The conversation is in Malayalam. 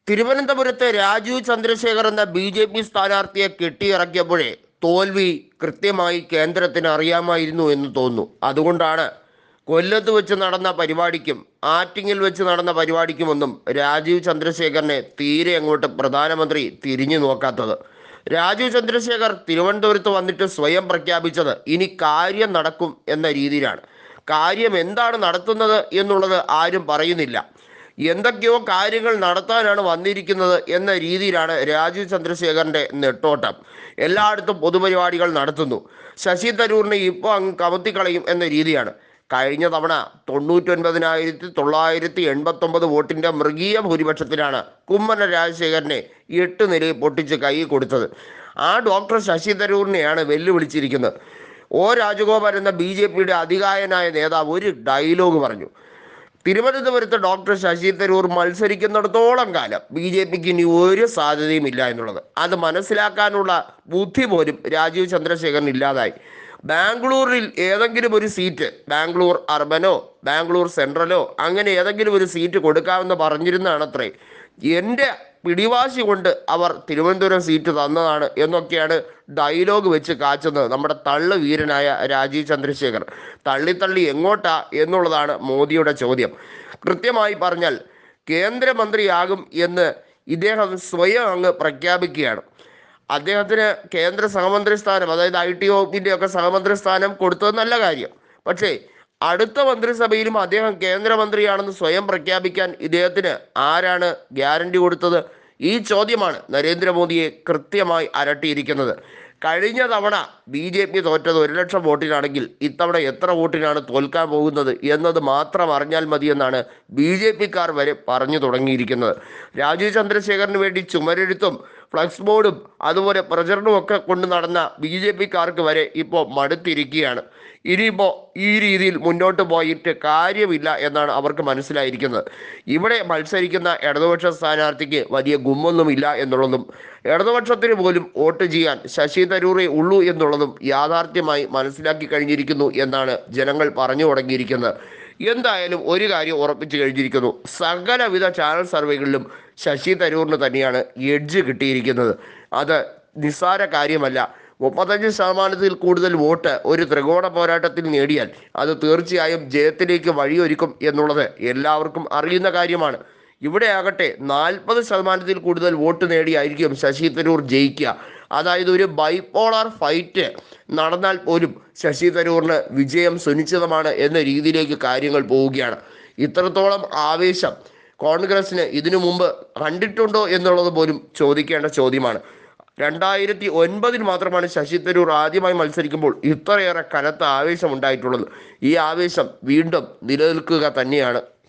തിരുവനന്തപുരത്ത് രാജീവ് ചന്ദ്രശേഖർ എന്ന ബി സ്ഥാനാർത്ഥിയെ കെട്ടിയിറക്കിയപ്പോഴേ തോൽവി കൃത്യമായി കേന്ദ്രത്തിന് അറിയാമായിരുന്നു എന്ന് തോന്നുന്നു. അതുകൊണ്ടാണ് കൊല്ലത്ത് വെച്ച് നടന്ന പരിപാടിക്കും ആറ്റിങ്ങിൽ വെച്ച് നടന്ന പരിപാടിക്കുമൊന്നും രാജീവ് ചന്ദ്രശേഖറിനെ തീരെ അങ്ങോട്ട് പ്രധാനമന്ത്രി തിരിഞ്ഞു നോക്കാത്തത്. രാജീവ് ചന്ദ്രശേഖർ തിരുവനന്തപുരത്ത് വന്നിട്ട് സ്വയം പ്രഖ്യാപിച്ചത് ഇനി കാര്യം നടക്കും എന്ന രീതിയിലാണ്. കാര്യം എന്താണ് നടത്തുന്നത് എന്നുള്ളത് ആരും പറയുന്നില്ല. എന്തൊക്കെയോ കാര്യങ്ങൾ നടത്താനാണ് വന്നിരിക്കുന്നത് എന്ന രീതിയിലാണ് രാജീവ് ചന്ദ്രശേഖറിൻ്റെ നെട്ടോട്ടം. എല്ലായിടത്തും പൊതുപരിപാടികൾ നടത്തുന്നു. ശശി തരൂരിനെ ഇപ്പോൾ അങ്ങ് കമത്തിക്കളയും എന്ന രീതിയാണ്. കഴിഞ്ഞ തവണ 99,989 വോട്ടിൻ്റെ മൃഗീയ ഭൂരിപക്ഷത്തിലാണ് കുമ്മന രാജശേഖരനെ 8 നിലയിൽ പൊട്ടിച്ച് കൈ കൊടുത്തത്. ആ ഡോക്ടർ ശശി തരൂരിനെയാണ് വെല്ലുവിളിച്ചിരിക്കുന്നത്. രാജഗോപാൽ എന്ന BJPയുടെ അതികായനായ നേതാവ് ഒരു ഡയലോഗ് പറഞ്ഞു. തിരുവനന്തപുരത്ത് ഡോക്ടർ ശശി തരൂർ മത്സരിക്കുന്നിടത്തോളം കാലം BJPക്ക് ഇനി ഒരു സാധ്യതയും ഇല്ല എന്നുള്ളത് അത് മനസ്സിലാക്കാനുള്ള ബുദ്ധി പോലും രാജീവ് ചന്ദ്രശേഖരൻ ഇല്ലാതായി. ബാംഗ്ലൂരിൽ ഏതെങ്കിലും ഒരു സീറ്റ്, ബാംഗ്ലൂർ അർബനോ ബാംഗ്ലൂർ സെൻട്രലോ അങ്ങനെ ഏതെങ്കിലും ഒരു സീറ്റ് കൊടുക്കാമെന്ന് പറഞ്ഞിരുന്നതാണത്രേ. എൻ്റെ പിടിവാശി കൊണ്ട് അവർ തിരുവനന്തപുരം സീറ്റ് തന്നതാണ് എന്നൊക്കെയാണ് ഡയലോഗ് വെച്ച് കാച്ചുന്നത് നമ്മുടെ തള്ളു വീരനായ രാജീവ് ചന്ദ്രശേഖർ. തള്ളി എങ്ങോട്ടാ എന്നുള്ളതാണ് മോദിയുടെ ചോദ്യം. കൃത്യമായി പറഞ്ഞാൽ കേന്ദ്രമന്ത്രിയാകും എന്ന് ഇദ്ദേഹം സ്വയം അങ്ങ് പ്രഖ്യാപിക്കുകയാണ്. അദ്ദേഹത്തിന് കേന്ദ്ര സഹമന്ത്രി സ്ഥാനം, അതായത് IT വകുപ്പിൻ്റെ ഒക്കെ സഹമന്ത്രി സ്ഥാനം കൊടുത്തത് നല്ല കാര്യം. പക്ഷേ അടുത്ത മന്ത്രിസഭയിലും അദ്ദേഹം കേന്ദ്രമന്ത്രിയാണെന്ന് സ്വയം പ്രഖ്യാപിക്കാൻ ഇദ്ദേഹത്തിന് ആരാണ് ഗ്യാരണ്ടി കൊടുത്തത്? ഈ ചോദ്യമാണ് നരേന്ദ്രമോദിയെ കൃത്യമായി അലട്ടിയിരിക്കുന്നത്. കഴിഞ്ഞ തവണ BJP തോറ്റത് 1 ലക്ഷം വോട്ടിനാണെങ്കിൽ ഇത്തവണ എത്ര വോട്ടിനാണ് തോൽക്കാൻ പോകുന്നത് എന്നത് മാത്രം അറിഞ്ഞാൽ മതിയെന്നാണ് BJPക്കാർ വരെ പറഞ്ഞു തുടങ്ങിയിരിക്കുന്നത്. രാജീവ് ചന്ദ്രശേഖറിന് വേണ്ടി ചുമരെഴുത്തും ഫ്ലക്സ് ബോർഡും അതുപോലെ പ്രചരണവും ഒക്കെ കൊണ്ട് നടന്ന BJPക്കാർക്ക് വരെ ഇപ്പോൾ മടുത്തിരിക്കുകയാണ്. ഇനിയിപ്പോൾ ഈ രീതിയിൽ മുന്നോട്ട് പോയിട്ട് കാര്യമില്ല എന്നാണ് അവർക്ക് മനസ്സിലായിരിക്കുന്നത്. ഇവിടെ മത്സരിക്കുന്ന ഇടതുപക്ഷ സ്ഥാനാർത്ഥിക്ക് വലിയ ഗുമ്മൊന്നുമില്ല എന്നുള്ളതും ഇടതുപക്ഷത്തിന് പോലും വോട്ട് ചെയ്യാൻ ശശി തരൂരേ ഉള്ളൂ എന്നുള്ളതും യാഥാർത്ഥ്യമായി മനസ്സിലാക്കി കഴിഞ്ഞിരിക്കുന്നു എന്നാണ് ജനങ്ങൾ പറഞ്ഞു തുടങ്ങിയിരിക്കുന്നത്. എന്തായാലും ഒരു കാര്യം ഉറപ്പിച്ചു കഴിഞ്ഞിരിക്കുന്നു, സകലവിധ ചാനൽ സർവേകളിലും ശശി തരൂരിന് തന്നെയാണ് എഡ്ജ് കിട്ടിയിരിക്കുന്നത്. അത് നിസ്സാര കാര്യമല്ല. 35% കൂടുതൽ വോട്ട് ഒരു ത്രികോണ പോരാട്ടത്തിൽ നേടിയാൽ അത് തീർച്ചയായും ജയത്തിലേക്ക് വഴിയൊരുക്കും എന്നുള്ളത് എല്ലാവർക്കും അറിയുന്ന കാര്യമാണ്. ഇവിടെ ആകട്ടെ 40% കൂടുതൽ വോട്ട് നേടിയായിരിക്കും ശശി തരൂർ ജയിക്കുക. അതായത് ഒരു ബൈപോളാർ ഫൈറ്റ് നടന്നാൽ പോലും ശശി തരൂറിന് വിജയം സുനിശ്ചിതമാണ് എന്ന രീതിയിലേക്ക് കാര്യങ്ങൾ പോവുകയാണ്. ഇത്രത്തോളം ആവേശം കോൺഗ്രസിന് ഇതിനു മുമ്പ് കണ്ടിട്ടുണ്ടോ എന്നുള്ളത് പോലും ചോദിക്കേണ്ട ചോദ്യമാണ്. 2009 മാത്രമാണ് ശശി തരൂർ ആദ്യമായി മത്സരിക്കുമ്പോൾ ഇത്രയേറെ കനത്ത ആവേശം ഉണ്ടായിട്ടുള്ളത്. ഈ ആവേശം വീണ്ടും നിലനിൽക്കുക തന്നെയാണ്.